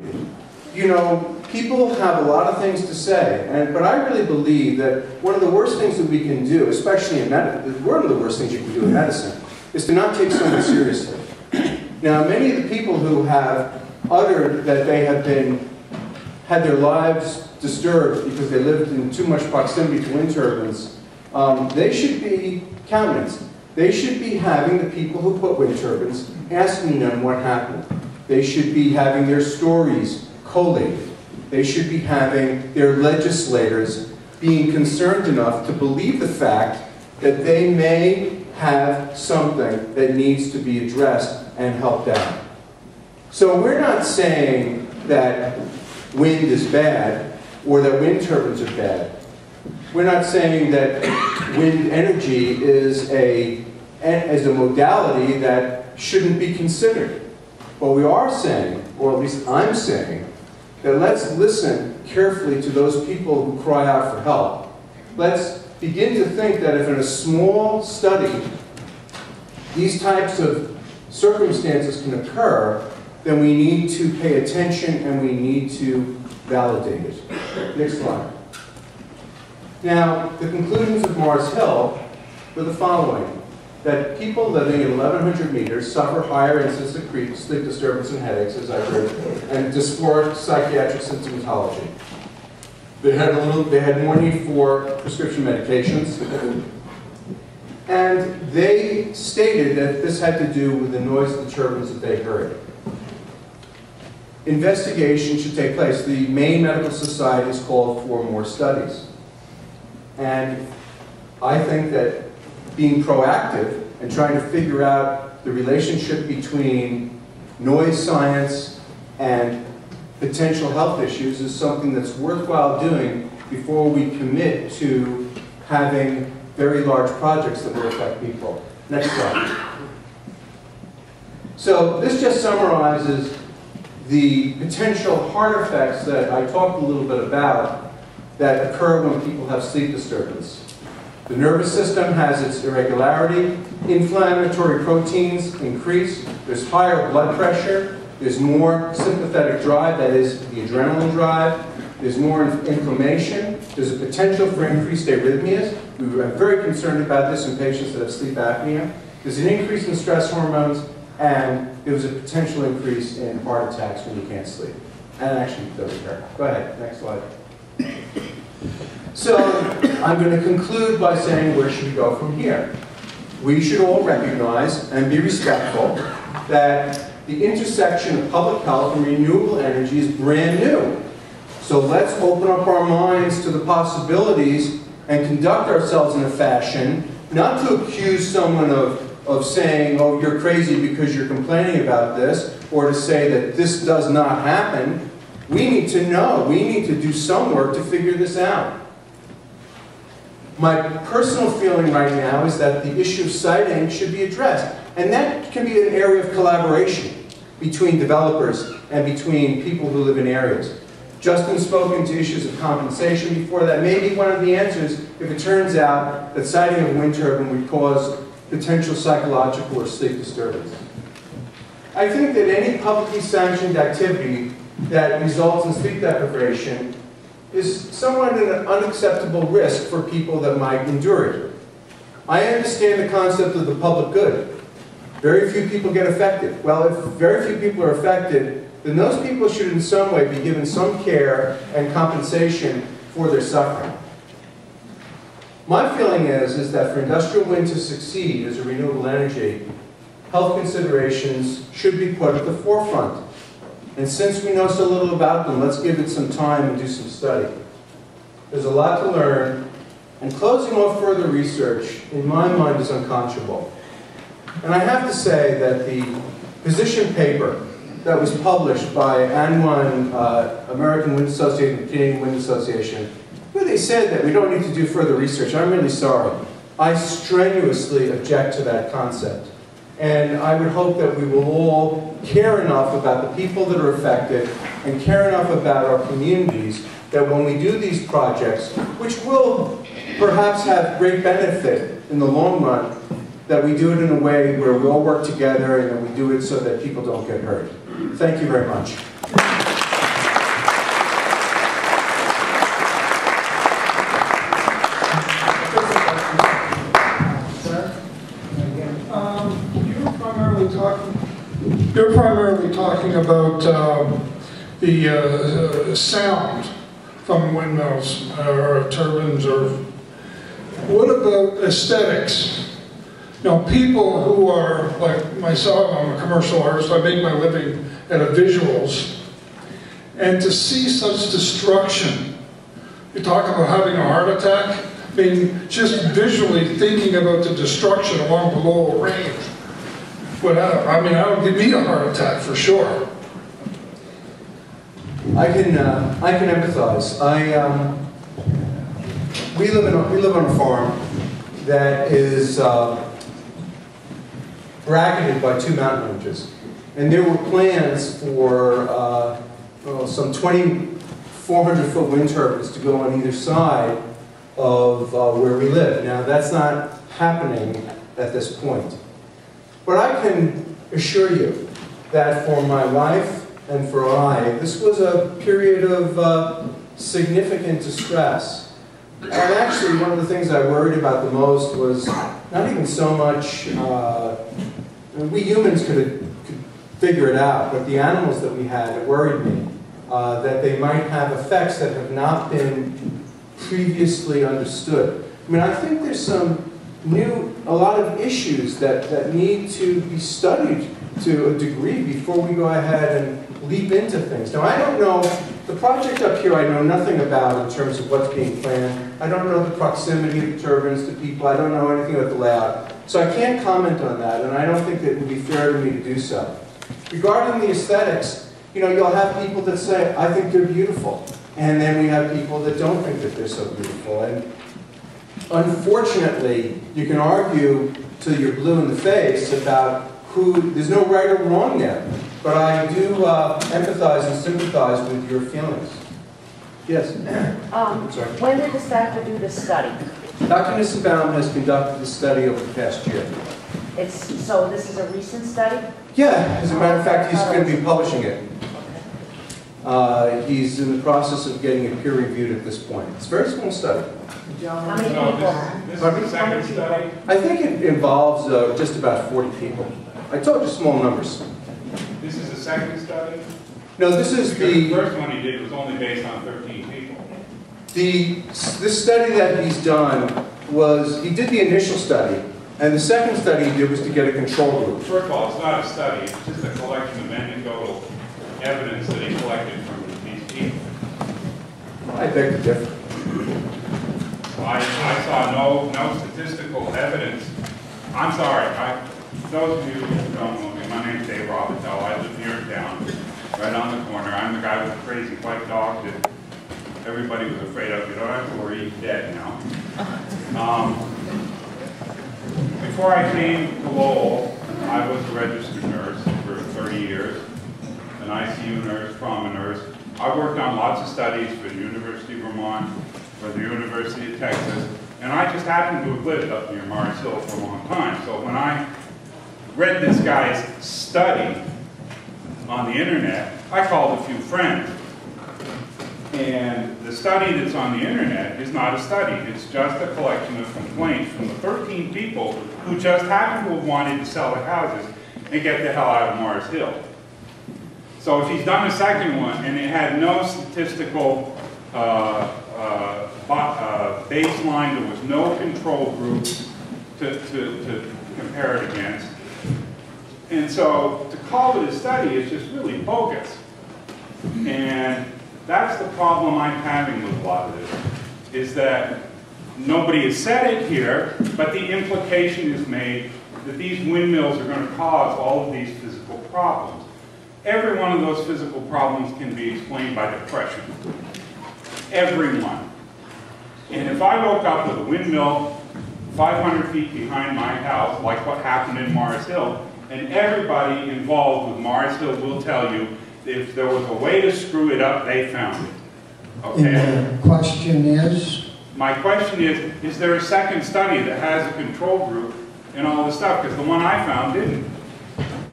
You know, people have a lot of things to say, but I really believe that one of the worst things that we can do, especially in medicine, one of the worst things you can do in medicine, is to not take someone seriously. Now, many of the people who have uttered that they have had their lives disturbed because they lived in too much proximity to wind turbines, they should be countenanced. They should be having the people who put wind turbines asking them what happened. They should be having their stories collated. They should be having their legislators being concerned enough to believe the fact that they may have something that needs to be addressed and helped out. So we're not saying that wind is bad or that wind turbines are bad. We're not saying that wind energy is a modality that shouldn't be considered. But we are saying, or at least I'm saying, that let's listen carefully to those people who cry out for help. Let's begin to think that if in a small study these types of circumstances can occur, then we need to pay attention and we need to validate it. Next slide. Now, the conclusions of Mars Hill were the following: that people living at 1,100 meters suffer higher incidence of sleep disturbance and headaches, as I heard, and dysphoric psychiatric symptomatology. They had more need for prescription medications, and they stated that this had to do with the noise of the turbines that they heard. Investigation should take place. The Maine Medical Society has called for more studies. And I think that being proactive and trying to figure out the relationship between noise science and potential health issues is something that's worthwhile doing before we commit to having very large projects that will affect people. Next slide. So this just summarizes the potential heart effects that I talked a little bit about that occur when people have sleep disturbance. The nervous system has its irregularity, inflammatory proteins increase, there's higher blood pressure, there's more sympathetic drive, that is the adrenaline drive, there's more inflammation, there's a potential for increased arrhythmias. We are very concerned about this in patients that have sleep apnea. There's an increase in stress hormones, and there was a potential increase in heart attacks when you can't sleep. And actually, it doesn't hurt. Go ahead, next slide. So, I'm going to conclude by saying, where should we go from here? We should all recognize and be respectful that the intersection of public health and renewable energy is brand new. So let's open up our minds to the possibilities and conduct ourselves in a fashion, not to accuse someone of saying, oh, you're crazy because you're complaining about this, or to say that this does not happen. We need to know. We need to do some work to figure this out. My personal feeling right now is that the issue of siting should be addressed. And that can be an area of collaboration between developers and between people who live in areas. Justin spoke into issues of compensation before. That may be one of the answers if it turns out that siting of a wind turbine would cause potential psychological or sleep disturbance. I think that any publicly sanctioned activity that results in sleep deprivation is somewhat an unacceptable risk for people that might endure it. I understand the concept of the public good. Very few people get affected. Well, if very few people are affected, then those people should in some way be given some care and compensation for their suffering. My feeling is that for industrial wind to succeed as a renewable energy, health considerations should be put at the forefront. And since we know so little about them, let's give it some time and do some study. There's a lot to learn, and closing off further research, in my mind, is unconscionable. And I have to say that the position paper that was published by ANWA, American Wind Association, and Canadian Wind Association, where they said that we don't need to do further research, I'm really sorry. I strenuously object to that concept. And I would hope that we will all care enough about the people that are affected and care enough about our communities that when we do these projects, which will perhaps have great benefit in the long run, that we do it in a way where we all work together and that we do it so that people don't get hurt. Thank you very much. talking about the sound from windmills or turbines, or what about aesthetics? You know, people who are, like myself, I'm a commercial artist, I make my living out of visuals, and to see such destruction, you talk about having a heart attack, I mean, just visually thinking about the destruction along the Lowell range, I mean, that'll give me a heart attack for sure. I can empathize. We live on a farm that is bracketed by 2 mountain ranges, and there were plans for some 2,400-foot wind turbines to go on either side of where we live. Now, that's not happening at this point, but I can assure you that for my wife and for this was a period of significant distress. And actually, one of the things I worried about the most was not even so much, we humans could figure it out, but the animals that we had, it worried me that they might have effects that have not been previously understood. I mean, I think there's a lot of issues that need to be studied to a degree before we go ahead and leap into things. Now, I don't know, the project up here I know nothing about in terms of what's being planned. I don't know the proximity of the turbines to people. I don't know anything about the layout. So I can't comment on that, and I don't think that it would be fair to me to do so. Regarding the aesthetics, you know, you'll have people that say, I think they're beautiful. And then we have people that don't think that they're so beautiful. And unfortunately, you can argue till you're blue in the face about there's no right or wrong there. But I do empathize and sympathize with your feelings. Yes? When did the doctor do the study? Dr. Nissenbaum has conducted the study over the past year. So this is a recent study? Yeah, as a matter of fact, he's going to be publishing it. He's in the process of getting it peer-reviewed at this point. It's a very small study. How many people? This is the second study? I think it involves just about 40 people. I told you small numbers. This is the second study? No, this is the first one he did was only based on 13 people. This study that he's done was, he did the initial study, and the second study he did was to get a control group. First of all, it's not a study, it's just a collection of anecdotal evidence that he collected from these people. I beg to differ. I saw no statistical evidence. I'm sorry, those of you who don't know me, my name's Dave Robitel. I live here in town, right on the corner. I'm the guy with the crazy white dog that everybody was afraid of. You don't have to worry, he's dead now. Before I came to Lowell, I was a registered nurse for 30 years, an ICU nurse, trauma nurse. I worked on lots of studies for the University of Vermont, for the University of Texas, and I just happened to have lived up near Mars Hill for a long time. So when I read this guy's study on the internet, I called a few friends. And the study that's on the internet is not a study. It's just a collection of complaints from the 13 people who just happen to have wanted to sell their houses and get the hell out of Mars Hill. So if he's done a second one and it had no statistical baseline, there was no control group to compare it against. And so to call it a study is just really bogus. And that's the problem I'm having with a lot of this, is that nobody has said it here, but the implication is made that these windmills are going to cause all of these physical problems. Every one of those physical problems can be explained by depression. Every one. And if I woke up with a windmill 500 feet behind my house, like what happened in Mars Hill, and everybody involved with Mars Hill will tell you if there was a way to screw it up, they found it. Okay? And the question is? My question is there a second study that has a control group and all this stuff? Because the one I found didn't.